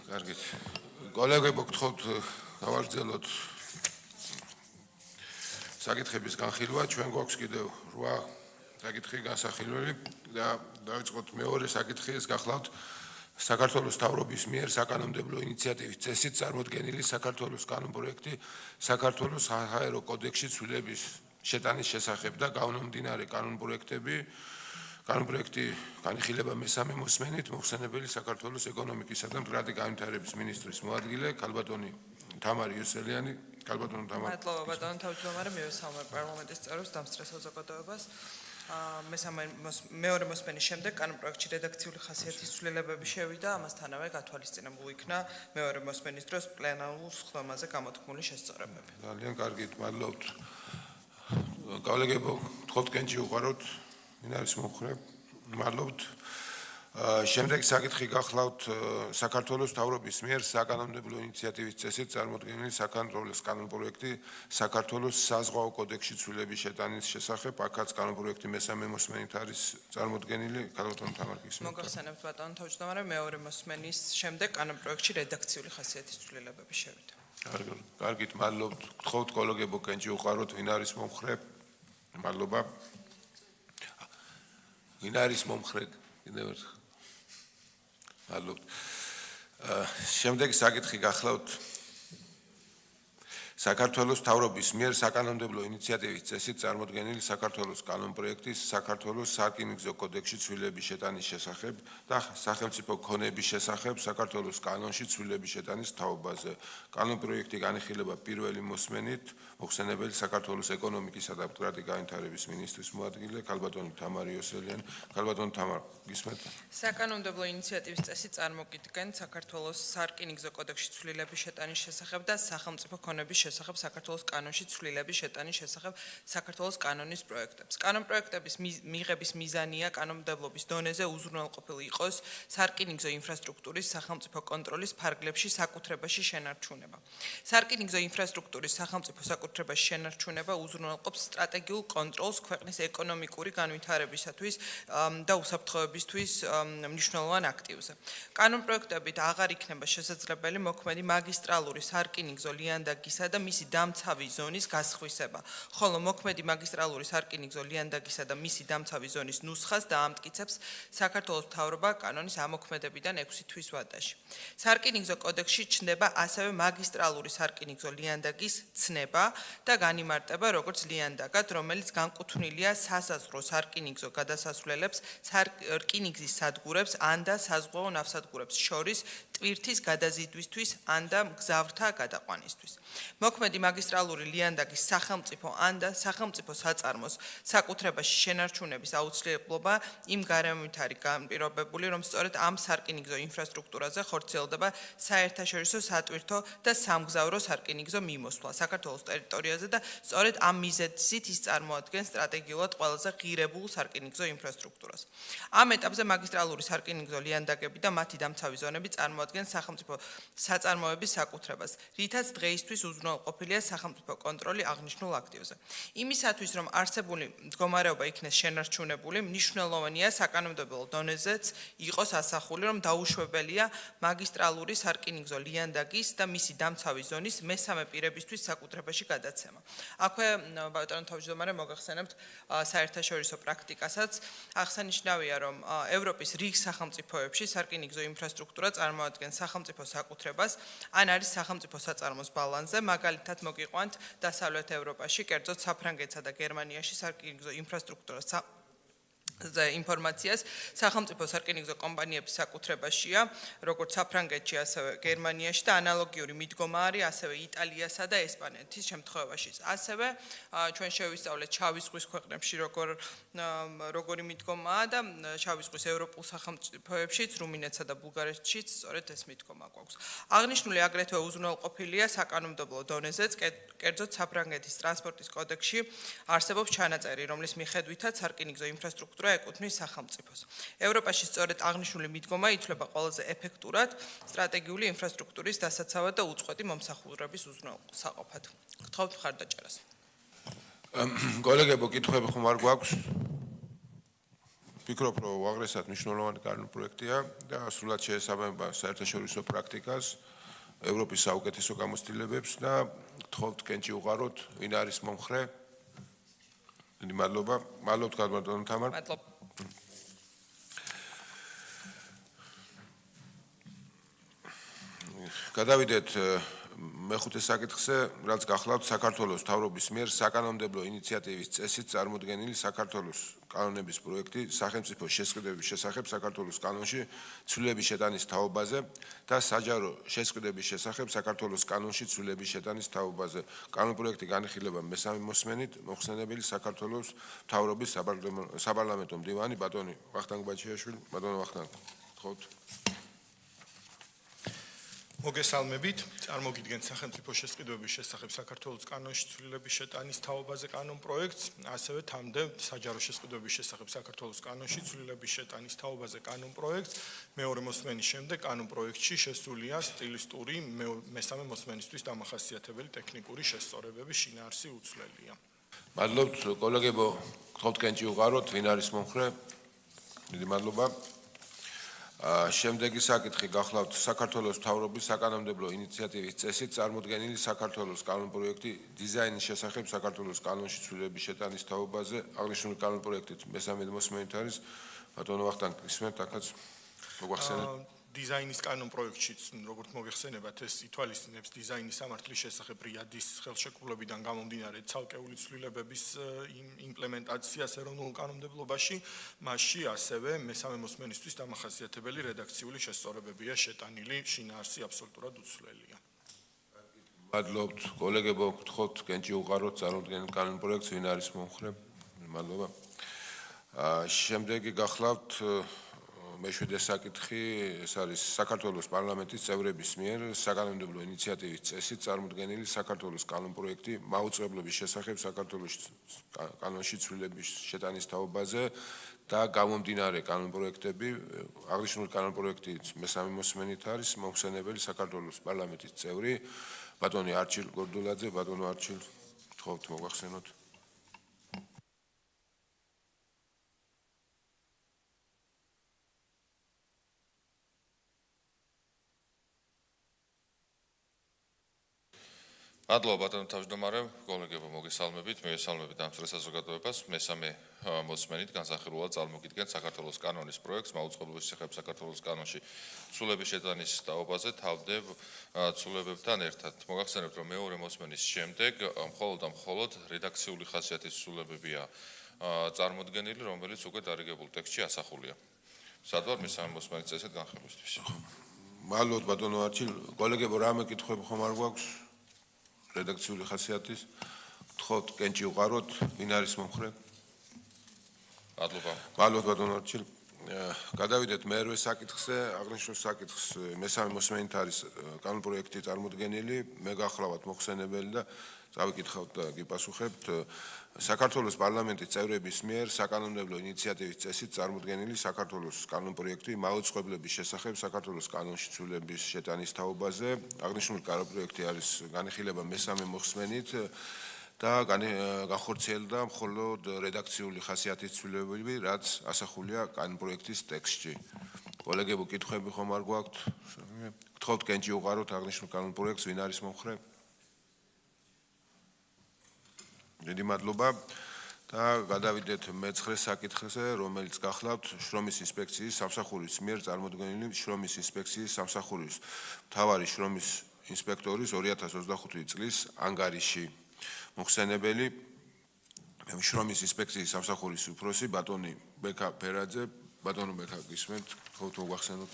კარგით. კოლეგებო, გთხოვთ გავაგრძელოთ საკითხების განხილვა. ჩვენ გვაქვს კიდევ 8 საკითხი განსახილველი და დავიწყოთ მეორე საკითხი, ეს გახლავთ საქართველოს მთავრობის მიერ საკანონმდებლო ინიციატივის წესით წარმოდგენილი საქართველოს კანონპროექტი საქართველოს საჰაერო კოდექსში ცვლილების შეტანის შესახებ და გამომდინარე კანონპროექტი განიხილება მესამე მოსმენით მოხსენებელი საქართველოს ეკონომიკისა და მდგრადი განვითარების მინისტრის მოადგილე ქალბატონი თამარ იოსელიანი. ქალბატონი თამარ. მადლობა ბატონო თავმჯდომარე, მივესალმებ პარლამენტის წევრებს დამსწრე საზოგადოებას. მეორე მოსმენის შემდეგ კანონპროექტში რედაქციული ხასიათის ცვლილებები შევიდა, ამასთანავე გათვალისწინებულ იქნა მეორე მოსმენის დროს პლენარულ სხდომაზე გამოთქმული შესწორებები. ძალიან კარგით, მადლობთ. კოლეგებო, გთხოვთ კენჭი უყაროთ, ვინ არის მომხრე? მადლობთ. შემდეგ საკითხი გახლავთ საქართველოს მთავრობის მიერ საკანონმდებლო ინიციატივის წესით წარმოდგენილი საკონტროლოს კანონპროექტი საქართველოს საზღვაო კოდექსში ცვლილების შეტანის შესახებ. აქაც კანონპროექტი მესამე მოსმენით არის წარმოდგენილი. ქალბატონ თამარ გისმენთ. მოგახსენებთ ბატონო თავმჯდომარე, მეორე მოსმენის შემდეგ კანონპროექტში რედაქციული ხასიათის ცვლილებები შევიდა. კარგით, მადლობთ. გთხოვთ კოლეგებო, კენჭი უყაროთ, ვინ არის მომხრე? მადლობა. ვინ არის მომხრე? კიდევ ერთხელ. მადლობთ. შემდეგ საკითხი გახლავთ საქართველოს მთავრობის მიერ საკანონმდებლო ინიციატივის წესით წარმოდგენილი საქართველოს კანონპროექტის საქართველოს სარკინიგზო კოდექსში ცვლილების შეტანის შესახებ და სახელმწიფო ქონების შესახებ საქართველოს კანონში ცვლილების შეტანის თაობაზე. კანონპროექტი განიხილება პირველი მოსმენით მოხსენებელი საქართველოს ეკონომიკისა და მდგრადი განვითარების მინისტრის მოადგილე ქალბატონი თამარ იოსელიანი. ქალბატონ თამარ, გისმენთ? საკანონმდებლო ინიციატივის წესით წარმოგიდგენ საქართველოს სარკინიგზო კოდექსში ცვლილების შეტანის შესახებ და სახელმწიფო ქონების შესახებ საქართველოს კანონში ცვლილების შეტანის შესახებ საქართველოს კანონის პროექტებს. კანონპროექტების მიღების მიზანია კანონმდებლობის დონეზე უზრუნველყოფილი იყოს სარკინიგზო ინფრასტრუქტურის სახელმწიფო კონტროლის ფარგლებში საკუთრებაში შენარჩუნება. სარკინიგზო ინფრასტრუქტურის სახელმწიფო საკუთრებაში შენარჩუნება უზრუნველყოფს სტრატეგიულ კონტროლს ქვეყნის ეკონომიკური განვითარებისათვის და უსაფრთხოებისთვის მნიშვნელოვან აქტივზე. კანონპროექტებით აღარ იქნება შესაძლებელი მოქმედი მაგისტრალური სარკინიგზო ლიანდაგისა და მისი დამცავი ზონის გასხვისება, ხოლო მოქმედი მაგისტრალური სარკინიგზო ლიანდაგისა და მისი დამცავი ზონის ნუსხას დაამტკიცებს საქართველოს მთავრობა კანონის ამოქმედებიდან 6 თვის ვადაში. სარკინიგზო კოდექსში ჩნდება ასევე მაგისტრალური სარკინიგზო ლიანდაგის ცნება და განიმარტება როგორც ლიანდაგად, რომელიც განკუთვნილია სასაზღვრო სარკინიგზო გადასასვლელებს, რკინიგზის სადგურებს ან და საზღვაო ნავსადგურებს შორის ტვირთის გადაზიდვისთვის ან და მგზავრთა გადაყვანისთვის. მოქმედი მაგისტრალური ლიანდაგის სახელმწიფო ან და სახელმწიფო საწარმოს საკუთრებაში შენარჩუნების აუცილებლობა იმ გარემოთი არის განპირობებული, რომ სწორედ ამ სარკინიგზო ინფრასტრუქტურაზე ხორციელდება საერთაშორისო სატვირთო და სამგზავრო სარკინიგზო მიმოსვლა საქართველოს ტერიტორიაზე და სწორედ ამ მიზეზით ის წარმოადგენს სტრატეგიულად ყველაზე ღირებულ სარკინიგზო ინფრასტრუქტურას. ამ ეტაპზე მაგისტრალური სარკინიგზო ლიანდაგები და მათი დამცავი ზონები წარმოადგენს სახელმწიფო საწარმოების საკუთრებას, რითაც დღეისთვის უზრუნველყოფილია სახელმწიფო კონტროლი აღნიშნულ აქტივზე. იმისათვის, რომ არსებული მდგომარეობა იქნეს შენარჩუნებული, მნიშვნელოვანია საკანონმდებლო დონეზეც იყოს ასახული, რომ დაუშვებელია მაგისტრალური სარკინიგზო ლიანდაგის და მისი დამცავი ზონის მესამე პირებისთვის საკუთრებაში გადაცემა. აქვე ბატონო თავმჯდომარე, მოგახსენებთ საერთაშორისო პრაქტიკასაც. აღსანიშნავია, რომ ევროპის რიგ სახელმწიფოებში სარკინიგზო ინფრასტრუქტურა წარმოადგენს სახელმწიფო საკუთრებას, ან არის სახელმწიფო საწარმოს ბალანსზე, მაგალითად მოგიყვანთ დასავლეთ ევროპაში, კერძოდ საფრანგეთსა და გერმანიაში სარკინიგზო ინფრასტრუქტურას ინფორმაციას სახელმწიფო სარკინიგზო კომპანიების საკუთრებაშია, როგორც საფრანგეთში, ასევე გერმანიაში და ანალოგიური მიდგომა არის ასევე იტალიასა და ესპანეთის შემთხვევაშიც. ასევე ჩვენ შევისწავლეთ შავი ზღვის ქვეყნებში როგორი მიდგომაა და შავი ზღვის ევროპულ სახელმწიფოებშიც, რუმინეთსა და ბულგარეთშიც სწორედ ეს მიდგომა გვაქვს. აღნიშნული აგრეთვე უზრუნველყოფილია საკანონმდებლო დონეზეც, კერძოდ საფრანგეთის ტრანსპორტის კოდექსში არსებობს ჩანაწერი, რომლის მიხედვითაც სარკინიგზო ინფრასტრუქტურა ეკუთვნის სახელმწიფოს. ევროპაში სწორედ აღნიშნული მიდგომა ითვლება ყველაზე ეფექტურად სტრატეგიული ინფრასტრუქტურის დასაცავად და უწყვეტი მომსახურების უზრუნველსაყოფად. გთხოვთ მხარდაჭერას. კოლეგებო, კითხვები ხომ არ გვაქვს? ვფიქრობ, რომ უაღრესად მნიშვნელოვანი კანონპროექტია და სრულად შეესაბამება საერთაშორისო პრაქტიკას, ევროპის საუკეთესო გამოცდილებებს და გთხოვთ კენჭი უყაროთ, ვინ არის მომხრე. დიდი მადლობა. მადლობთ გადმოადონ თამარ. მადლობა. გადავიდეთ მეხუთე საკითხზე, რაც გახლავთ საქართველოს მთავრობის მიერ საკანონმდებლო ინიციატივის წესით წარმოდგენილი საქართველოს კანონების პროექტი სახელმწიფო შესყიდვების შესახებ საქართველოს კანონში ცვლილების შეტანის თაობაზე და საჯარო შესყიდვების შესახებ საქართველოს კანონში ცვლილების შეტანის თაობაზე. კანონპროექტი განიხილება მესამე მოსმენით მოხსენებელი საქართველოს მთავრობის საპარლამენტო მდივანი ბატონი ვახტანგ ბაჩიაშვილი. ბატონო ვახტანგ, გთხოვთ. მოგესალმებით, წარმოგიდგენთ სახელმწიფო შესყიდვების შესახებ საქართველოს კანონში ცვლილების შეტანის თაობაზე კანონპროექტს, ასევე თავმდე საჯარო შესყიდვების შესახებ საქართველოს კანონში ცვლილების შეტანის თაობაზე კანონპროექტს. მეორე მოსმენის შემდეგ კანონპროექტში შესულია სტილისტური მესამე მოსმენისთვის დამახასიათებელი ტექნიკური შესწორებების შინაარსი უცვლელია. მადლობთ კოლეგებო, გთხოვთ კენჭი უყაროთ, ვინ არის მომხრე. დიდი მადლობა. შემდეგი საკითხი გახლავთ საქართველოს მთავრობის საკანონმდებლო ინიციატივის წესით წარმოდგენილი საქართველოს კანონპროექტი დიზაინის შესახებ საქართველოს კანონში ცვლილების შეტანის თაობაზე. აღნიშნული კანონპროექტით მესამე მოსმენით არის ბატონო ვახტანგ ისმენთ აქაც მოგვახსენეთ. დიზაინის კანონპროექტშიც, როგორც მოგეხსენებათ, ეს ითვალისწინებს დიზაინის სამართლის შესახებ რიადის ხელშეკრულებიდან გამომდინარე ცალკეული ცვლილებების იმპლემენტაციას ეროვნულ კანონმდებლობაში, მასში ასევე მესამე მოსმენისთვის დამახასიათებელი რედაქციული შესწორებებია შეტანილი, შინაარსი აბსოლუტურად უცვლელია. მადლობთ კოლეგებო, გთხოვთ კენჭი უყაროთ წარმოდგენილ კანონპროექტს, ვინ არის მომხრე. მადლობა. შემდეგი გახლავთ მეშვიდე საკითხი, ეს არის საქართველოს პარლამენტის წევრების მიერ საკანონმდებლო ინიციატივის წესით წარმოდგენილი საქართველოს კანონპროექტი მაუწყებლობის შესახებ საქართველოს კანონში ცვლილების შეტანის თაობაზე და გამომდინარე კანონპროექტები. აღნიშნული კანონპროექტით მესამე მოსმენით არის მოხსენებელი საქართველოს პარლამენტის წევრი ბატონი არჩილ გორდულაძე. ბატონო არჩილ, გთხოვთ მოგვახსენოთ. მადლობა ბატონო თავმჯდომარე, კოლეგებო მოგესალმებით, მივესალმებით ამ საზოგადოებას. მესამე მოსმენით განსახილულად წარმოგიდგენთ საქართველოს კანონის პროექტს მაუწყებლობის შესახებ საქართველოს კანონში ცვლილების შეტანის თაობაზე თავმდე ცვლილებებთან ერთად. მოგახსენებთ, რომ მეორე მოსმენის შემდეგ მხოლოდ რედაქციული ხასიათის ცვლილებებია წარმოდგენილი, რომელიც უკვე დარიგებულ ტექსტში ასახულია. სად ვარ მესამე მოსმენის წესით განხილვისთვის. მადლობთ ბატონო არჩილ, კოლეგებო რამე კითხვები ხომ არ გვაქვს? რედაქციული ხასიათის. გთხოვთ კენჭი უყაროთ, ვინ არის მომხრე. მადლობა. მადლობთ ბატონო არჩილ. გადავიდეთ მერვე საკითხზე, აღნიშნულ საკითხს მესამე მოსმენით არის კანონპროექტი წარმოდგენილი, მე გახლავთ მოხსენებელი და წავიკითხავთ და გიპასუხებთ. საქართველოს პარლამენტის წევრების მიერ საკანონმდებლო ინიციატივის წესით წარმოდგენილი საქართველოს კანონპროექტი მაუწყებლობის შესახებ საქართველოს კანონში ცვლილების შეტანის თაობაზე. აღნიშნული კანონპროექტი არის განიხილება მესამე მოსმენით და განხორციელდა მხოლოდ რედაქციული ხასიათის ცვლილებები, რაც ასახულია კანონპროექტის ტექსტში. კოლეგებო, კითხვები ხომ არ გვაქვთ? გთხოვთ კენჭი უყაროთ აღნიშნულ კანონპროექტს, ვინ არის მომხრე. დიდი მადლობა და გადავიდეთ მე-9 საკითხზე, რომელიც გახლავთ შრომის ინსპექციის სამსახურის მიერ წარმოდგენილი შრომის ინსპექციის სამსახურის მთავარი შრომის ინსპექტორის 2025 წლის ანგარიში. მოხსენებელი შრომის ინსპექციის სამსახურის უფროსი ბატონი ბექა ფერაძე. ბატონო ბექა გისმენთ, გთხოვთ მოგახსენოთ.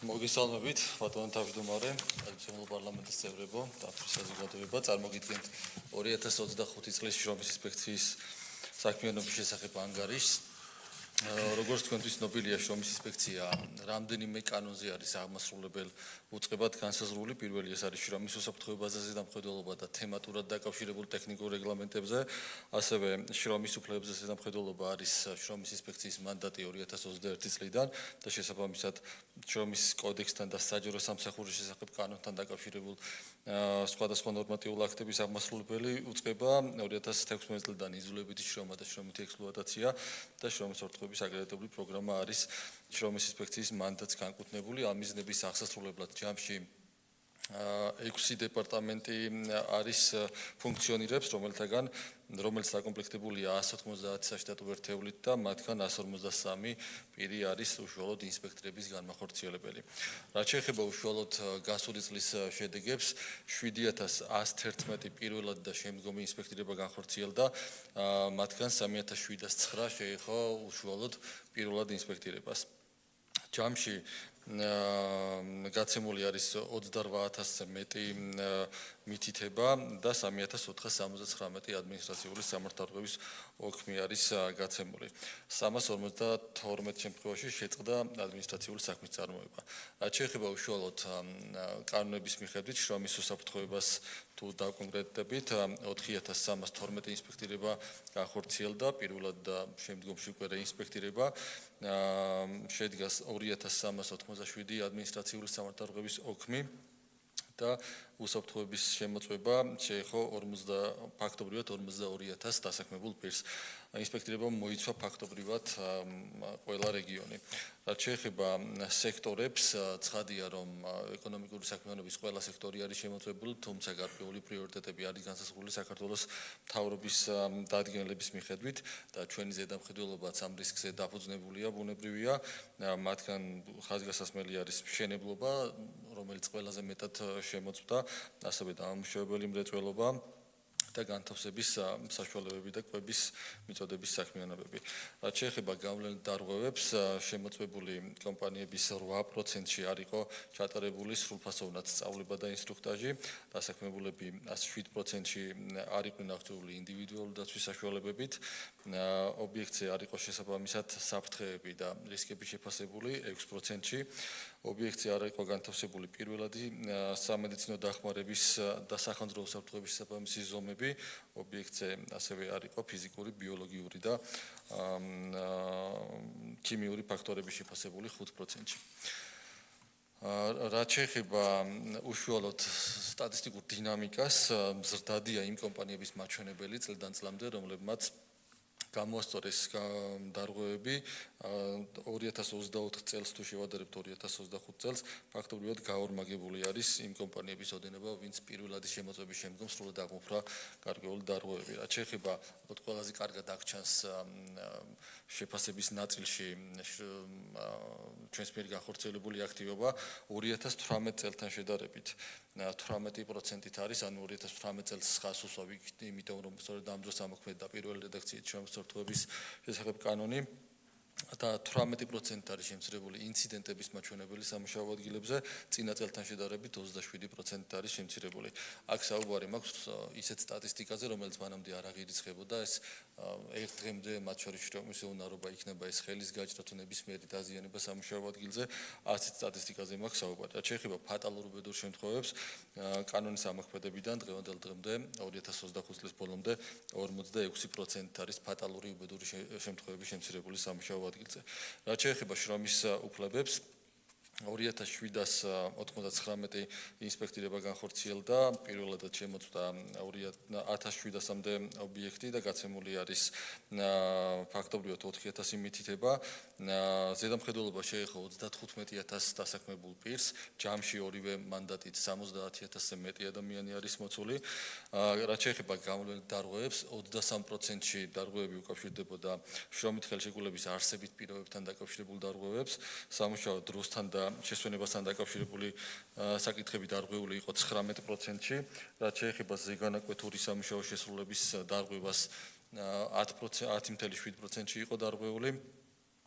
მოგესალმებით, ბატონო თავმჯდომარე, ეროვნულ პარლამენტის წევრებო, დაფრის საზოგადოება, წარმოგიდგენთ 2025 წლის შრომის ინსპექციის საქმიანობის შესახებ ანგარიშს. როგორც თქვენთვის ცნობილია, შრომის ინსპექცია რამდენიმე კანონზე არის აღმასრულებელ უწყებად განსაზღვრული. პირველი ეს არის შრომის უსაფრთხოების ბაზაზე დამხედველობა და თემატურად დაკავშირებული ტექნიკურ რეგლამენტებზე, ასევე შრომის უფლებებზე დამხედველობა არის შრომის ინსპექციის მანდატი 2021 წლიდან და შესაბამისად შრომის კოდექსთან და საჯარო სამსახურის შესახებ კანონთან დაკავშირებულ სხვადასხვა ნორმატიულ აქტების აღმასრულებელი უწყება 2016 წლიდან იზოლებითი შრომა და შრომითი ექსპლუატაცია და შრომის ურთიერთობის აგრეგატული პროგრამა არის შრომის ინსპექციის მანდატს განკუთვნებული ამ მიზნების აღსასრულებლად ჯამში 6 დეპარტამენტი არის ფუნქციონირებს, რომელიც დაკომპლექტებულია 190 საშტატო ერთეულით და მათგან 153 პირი არის უშუალოდ ინსპექტორების განმახორციელებელი. რაც შეეხება უშუალოდ გასული წლის შედეგებს, 7111 პირველად და შემდგომი ინსპექტორება განხორციელდა, მათგან 3709 შეეხო უშუალოდ პირველად ინსპექტორებას. ჯამში გაცემული არის 28000-ზე მეტი მითითება და 3479 ადმინისტრაციული სამართალდროების ოქმი არის გაცემული. 352 შემთხვევაში შეწყდა ადმინისტრაციული საქმის წარმოება. რაც შეეხება უშუალოდ კანონების მიხედვით შრომის უსაფრთხოებას თუ დავკონკრეტებით 4312 ინსპექტორება განხორციელდა, პირველად და შემდგომში უკვე რეინსპექტორება შედგას 2387 ადმინისტრაციული სამართალდროების ოქმი და უსაფრთხოების შემოწმება შეეხო ფაქტობრივად 42000 დასაქმებულ პირს. ინსპექტორებამ მოიცვა ფაქტობრივად ყველა რეგიონი. რაც შეეხება სექტორებს, ცხადია, რომ ეკონომიკური საქმიანობის ყველა სექტორი არის შემოწმებული, თუმცა გარკვეული პრიორიტეტები არის განსაზღვრული საქართველოს მთავრობის დადგენილების მიხედვით და ჩვენი ზედამხედველობაც ამ რისკზე დაფუძნებულია, ბუნებრივია. მათგან ხაზგასასმელი არის მშენებლობა, რომელიც ყველაზე მეტად შემოწმდა, ასევე დამამუშავებელი მრეწველობა და განთავსების საშუალებები და კვების მიწოდების საქმიანობები. რაც შეეხება გავლენილ დარღვევებს, შემოწმებული კომპანიების 8%-ში არ იყო ჩატარებული სრულფასოვნად სწავლება და ინსტრუქტაჟი, დასაქმებულები 7%-ში არ იყვნენ აღჭურვილი ინდივიდუალური დაცვის საშუალებებით, ობიექტზე არ იყო შესაბამისად საფრთხეები და რისკები შეფასებული 6%-ში, ობიექტზე არ იყო განთავსებული პირველადი სამედიცინო დახმარების და სახანძრო უსაფრთხოების შესაბამისი ზომები, ობიექტზე ასევე არ იყო ფიზიკური, ბიოლოგიური და ქიმიური ფაქტორები შეფასებული 5%-ში. რაც შეეხება უშუალოდ სტატისტიკურ დინამიკას, მზრდადია იმ კომპანიების მაჩვენებელი წლიდან წლამდე, რომლებმაც გამოასწორეს დარღვევები 2024 წელს თუ შევადარებთ 2025 წელს, ფაქტობრივად გაორმაგებული არის იმ კომპანიების ოდენობა, ვინც პირველადი შემოწმების შემდგომ სრულად აღმოფრა გარკვეული დარღვევები. რაც შეეხება ყველაზე კარგად აღჩანს შეფასების ნაწილში ჩვენს მიერ განხორციელებული აქტივობა 2018 წელთან შედარებით 18%-ით არის, ანუ 2018 წელს ხას უსვავი, იმიტომ რომ სწორედ ამ დროს ამოქმედა პირველი რედაქციით შრომის უსაფრთხოების შესახებ კანონი და 18% არის შემცირებული ინციდენტების მაჩვენებელი სამუშაო ადგილებზე, წინა წელთან შედარებით 27% არის შემცირებული. აქ საუბარი მაქვს ისეთ სტატისტიკაზე, რომელიც მანამდე არ აღირიცხებოდა, ეს ერთ დღემდე მათ შორის შრომის უნარობა იქნება ეს ხელის გაჭრა თუ ნებისმიერი დაზიანება სამუშაო ადგილზე, ასეთ სტატისტიკაზე მაქვს საუბარი. რაც შეეხება ფატალურ უბედურ შემთხვევებს, კანონის ამოქმედებიდან დღევანდელ დღემდე 2025 წლის ბოლომდე 46% არის ფატალური უბედური შემთხვევები შემცირებული სამუშაო ადგილზე. რაც შეეხება შრომის უფლებებს, 2799 ინსპექტორება განხორციელდა, პირველადად შემოწმდა 1700-მდე ობიექტი და გაცემული არის ფაქტობრივად 4000 მითითება. ზედამხედველობა შეეხო 35000 დასაქმებულ პირს, ჯამში ორივე მანდატით 70000-ზე მეტი ადამიანი არის მოწვეული. რაც შეეხება გავლენილ დარღვევებს, 23%-ში დარღვევები უკავშირდებოდა შრომით ხელშეკრულების არსებით პირობებთან დაკავშირებულ დარღვევებს, სამუშაო დროსთან და შესვენებასთან დაკავშირებული საკითხები დარღვეული იყო 19%-ში, რაც შეეხება ზეგანაკვეთური სამუშაო შესრულების დარღვევას 10.7%-ში იყო დარღვეული.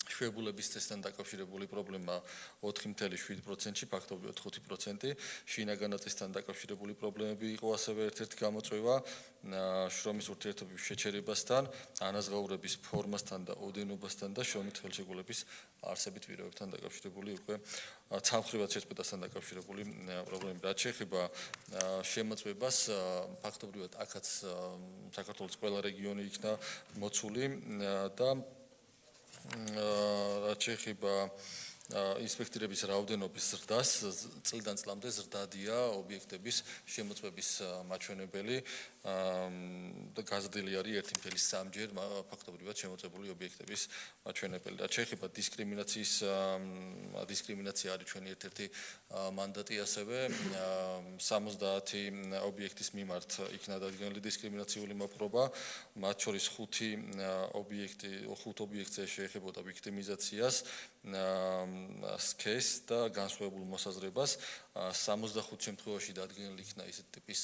შვებულების წესთან დაკავშირებული პრობლემა 4.7%-ში, ფაქტობრივად 5%. შინაგანაწესთან დაკავშირებული პრობლემები იყო ასევე ერთ-ერთი გამოწვევა შრომის ურთიერთობების შეჩერებასთან, ანაზღაურების ფორმასთან და ოდენობასთან და შრომით ხელშეკრულების არსებით პირობებთან დაკავშირებული უკვე ცალმხრივად შეწყვეტასთან დაკავშირებული პრობლემები. რაც შეეხება შემოწმებას, ფაქტობრივად აქაც საქართველოს ყველა რეგიონი იქნა მოცული და რაც შეეხება ინსპექტორების რაოდენობის ზრდას წლიდან წლამდე ზრდადია ობიექტების შემოწმების მაჩვენებელი და გაზრდილი არის 1.3 ჯერ ფაქტობრივად შემოწმებული ობიექტების მაჩვენებელი. რაც შეეხება დისკრიმინაცია არის ჩვენი ერთ-ერთი მანდატი ასევე 70 ობიექტის მიმართ იქნა დადგენილი დისკრიმინაციული მოპყრობა, მათ შორის 5 ობიექტზე შეეხებოდა ვიქტიმიზაციას, სქესს და განსხვავებულ მოსაზრებას, 65 შემთხვევაში დადგენილი იქნა ისეთი ტიპის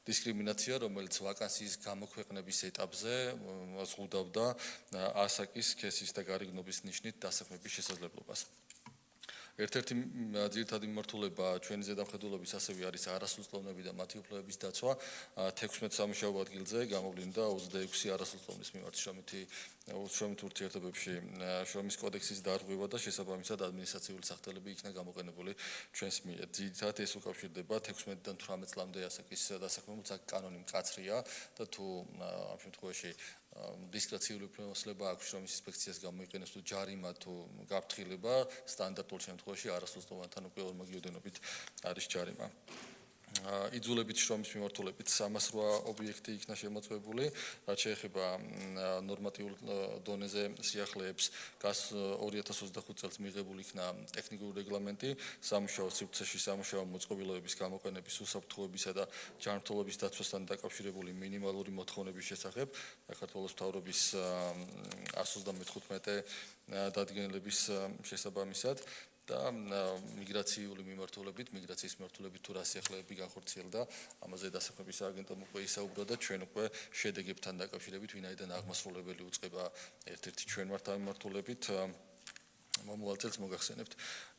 დისკრიმინაცია, რომელიც ვაკანსიის გამოქვეყნების ეტაპზე ზღუდავდა ასაკის, სქესის და გარეგნობის ნიშნით დასაქმების შესაძლებლობას. ერთ-ერთი ძირითადი მიმართულება ჩვენი ზედამხედველობის ასევე არის არასრულწლოვნები და მათი უფლებების დაცვა. 16 სამუშაო ადგილზე გამოვლინდა 26 არასრულწლოვნის მიმართ შრომით ურთიერთობებში შრომის კოდექსის დარღვევა და შესაბამისად ადმინისტრაციული სახდელები იქნა გამოყენებული ჩვენს მიერ. ძირითადად ეს უკავშირდება 16-დან 18 წლამდე ასაკის დასაქმებულს, აქ კანონი მკაცრია და თუ ამ შემთხვევაში დისკრეციული უფლებამოსილება აქვს შრომის ინსპექციას გამოიყენოს თუ ჯარიმა თუ გაფრთხილება, სტანდარტულ შემთხვევაში არასრულწლოვანთან უკვე ორმაგიოდენობით არის ჯარიმა. იძულებით შრომის მიმართულებით 308 ობიექტი იქნა შემოწმებული, რაც შეეხება ნორმატიულ დონეზე სიახლეებს, 2025 წელს მიღებული იქნა ტექნიკური რეგლამენტი სამუშაო სივრცეში სამუშაო მოწყობილობების გამოყენების უსაფრთხოებისა და ჯანმრთელობის დაცვასთან დაკავშირებული მინიმალური მოთხოვნების შესახებ საქართველოს მთავრობის 135 დადგენილების შესაბამისად და მიგრაციის მიმართულებით თუ რა სიახლეები განხორციელდა, ამაზე დასაქმების სააგენტომ უკვე ისაუბრა და ჩვენ უკვე შედეგებთან დაკავშირებით, ვინაიდან აღმასრულებელი უწყება ერთ-ერთი ჩვენ ვართ ამ მიმართულებით მომავალ წელს მოგახსენებთ.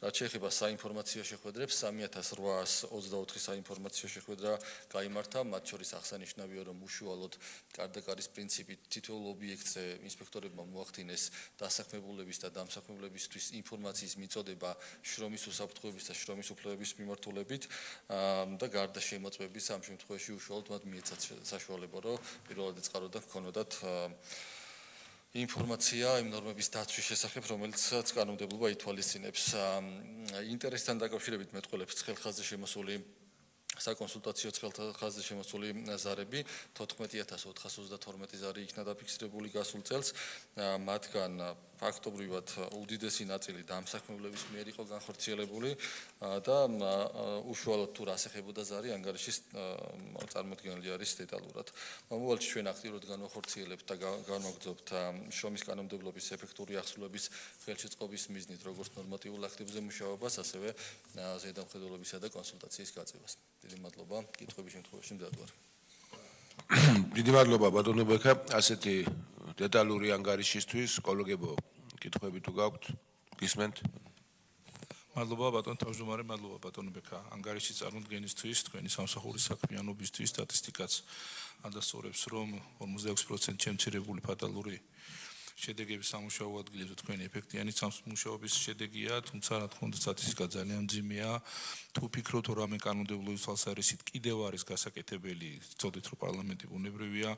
რაც შეეხება საინფორმაციო შეხვედრებს, 3824 საინფორმაციო შეხვედრა გაიმართა, მათ შორის აღსანიშნავია, რომ უშუალოდ კარდაკარის პრინციპით თითოეულ ობიექტზე ინსპექტორებმა მოახდინეს დასაქმებულების და დამსაქმებლებისთვის ინფორმაციის მიწოდება შრომის უსაფრთხოების და შრომის უფლებების მიმართულებით და გარდა შემოწმების ამ შემთხვევაში უშუალოდ მათ მიეცათ საშუალება, რომ პირველადი წყაროდან ჰქონოდათ ინფორმაცია იმ ნორმების დაცვის შესახებ, რომელიცაც კანონმდებლობა ითვალისწინებს. ინტერესთან დაკავშირებით მეტყველებს ცხელხაზზე შემოსული საკონსულტაციო ცხელხაზზე შემოსული ზარები 14432 ზარი იქნა დაფიქსირებული გასულ წელს, მათგან ფაქტობრივად უდიდესი ნაწილი დამსაქმებლების მიერ იყო განხორციელებული და უშუალოდ თუ რას ეხებოდა ზარი ანგარიშის წარმოდგენილი არის დეტალურად. მომავალში ჩვენ აქტიურად განვახორციელებთ და განვაგრძობთ შრომის კანონმდებლობის ეფექტური ახსნილების ხელშეწყობის მიზნით როგორც ნორმატიულ აქტებზე მუშაობას, ასევე ზედამხედველობისა და კონსულტაციის გაწევას. დიდი მადლობა, კითხვების შემთხვევაში მდადვარ. დიდი მადლობა ბატონო ბექა, ასეთი დეტალური ანგარიშისთვის. კოლეგებო, კითხვები თუ გაქვთ, გისმენთ? მადლობა ბატონო თავმჯდომარე, მადლობა ბატონო ბექა. ანგარიშის წარმოდგენისთვის, თქვენი სამსახურის საქმიანობისთვის სტატისტიკაც ადასტურებს, რომ 46% შემცირებული ფატალური შედეგების სამუშაო ადგილებზე თქვენი ეფექტიანი სამუშაოების შედეგია, თუმცა რა თქმა უნდა სტატისტიკა ძალიან მძიმეა. თუ ფიქრობთ, რომ რამე კანონმდებლობის თვალსაზრისით კიდევ არის გასაკეთებელი, წოდით რომ პარლამენტი ბუნებრივია,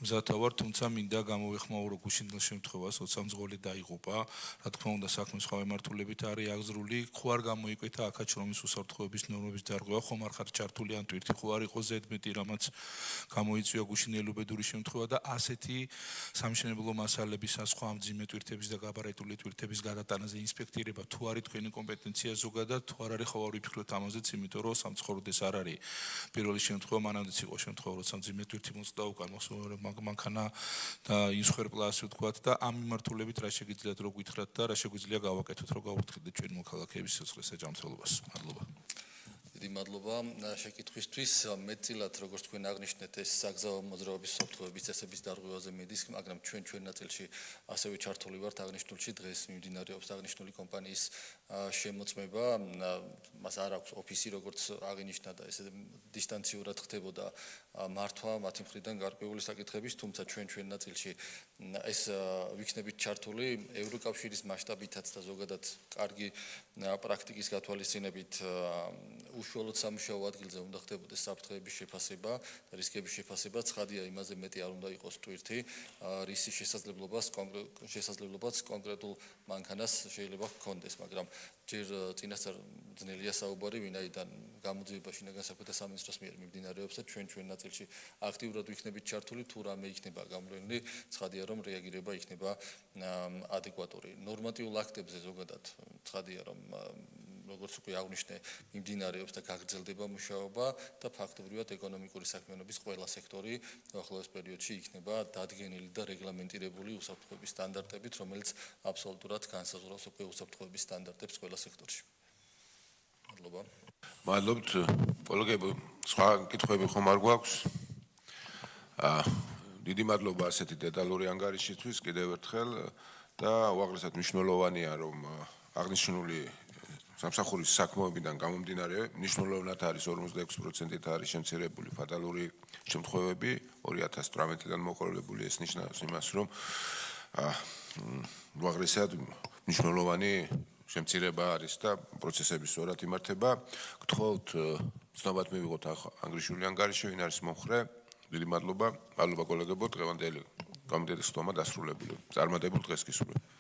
მზათა ვარ, თუმცა მინდა გამოვეხმაურო გუშინდელ შემთხვევას, როცა მძღოლი დაიღუპა, რა თქმა უნდა საქმე სხვა მიმართულებით არის აღზრული, ხო არ გამოიკვეთა აქაც შრომის უსაფრთხოების ნორმების დარღვევა, ხომ არ ხარ ჩართული ან თვირთი ხო არ იყო ზედმეტი, რამაც გამოიწვია გუშინდელი უბედური შემთხვევა და ასეთი სამშენებლო მასალების სხვა მძიმე თვირთების და გაბარიტული თვირთების გადატანაზე ინსპექტირება თუ არის თქვენი კომპეტენცია ზოგადად, თუ არ არის ხო არ ვიფიქროთ ამაზეც, იმიტომ რომ სამწუხაროდ ეს არ არის პირველი შემთხვევა, მანამდეც იყო შემთხვევა, როცა მძიმე თვირთი მოწყდა უკან მანქანა და ინსხვერპლა ასე ვთქვათ და ამ მიმართულებით რა შეგიძლიათ რომ გითხრათ და რა შეგვიძლია გავაკეთოთ, რომ გავუფრთხილდეთ ჩვენი მოქალაქეების სიცოცხლეს და ჯანმრთელობას. მადლობა. დიდი მადლობა შეკითხვისთვის. მეტწილად როგორც თქვენ აღნიშნეთ, ეს საგზაო მოძრაობის უსაფრთხოების წესების დარღვევაზე მიდის, მაგრამ ჩვენ ნაწილში ასევე ჩართული ვართ აღნიშნულში. დღეს მიმდინარეობს აღნიშნული კომპანიის შემოწმება. მას არ აქვს ოფისი, როგორც აღინიშნა და ესე დისტანციურად ხდებოდა მართვა მათი მხრიდან გარკვეული საკითხების, თუმცა ჩვენ ნაწილში ეს ვიქნებით ჩართული ევროკავშირის მასშტაბითაც და ზოგადად კარგი პრაქტიკის გათვალისწინებით უშუალოდ სამუშაო ადგილზე უნდა ხდებოდეს საფრთხეების შეფასება, რისკების შეფასება, ცხადია იმაზე მეტი არ უნდა იყოს ტვირთი, რისის შესაძლებლობაც კონკრეტულ მანქანას შეიძლება ჰქონდეს, მაგრამ ჯერ წინასწარ ძნელია საუბარი, ვინაიდან გამოძიება შინაგან საქმეთა სამინისტროს მიერ მიმდინარეობს და ჩვენ ნაწილში აქტიურად ვიქნებით ჩართული, თუ რამე იქნება გამოვლენილი, ცხადია რომ რეაგირება იქნება ადეკვატური. ნორმატიულ აქტებზე ზოგადად ცხადია რომ როგორც უკვე აღნიშნე, მიმდინარეობს და გაგრძელდება მუშაობა და ფაქტობრივად ეკონომიკური საქმიანობის ყველა სექტორი ახლოს პერიოდში იქნება დადგენილი და რეგლამენტირებული უსაფრთხოების სტანდარტებით, რომელიც აბსოლუტურად განსაზღვრავს უკვე უსაფრთხოების სტანდარტებს ყველა სექტორში. მადლობა. მადლობთ, კოლეგები, სხვა კითხვები ხომ არ გვაქვს? დიდი მადლობა ასეთი დეტალური ანგარიშისთვის კიდევ ერთხელ და უაღრესად მნიშვნელოვანია რომ აღნიშნული სამსახურის საქმოებიდან გამომდინარე მნიშვნელოვნად არის 46%-ით არის შემცირებული ფატალური შემთხვევები 2018-დან მოყოლებული ეს ნიშნავს იმას რომ უაღრესად მნიშვნელოვანი შემცირება არის და პროცესები სწორად იმართება. გთხოვთ ცნობად მივიღოთ ანგარიშული ანგარიში ვინ არის მომხრე. დიდი მადლობა. მადლობა კოლეგებო, დღევანდელი კომიტეტის ხტომა დასრულებული. წარმატებულ დღეს გისურვებთ.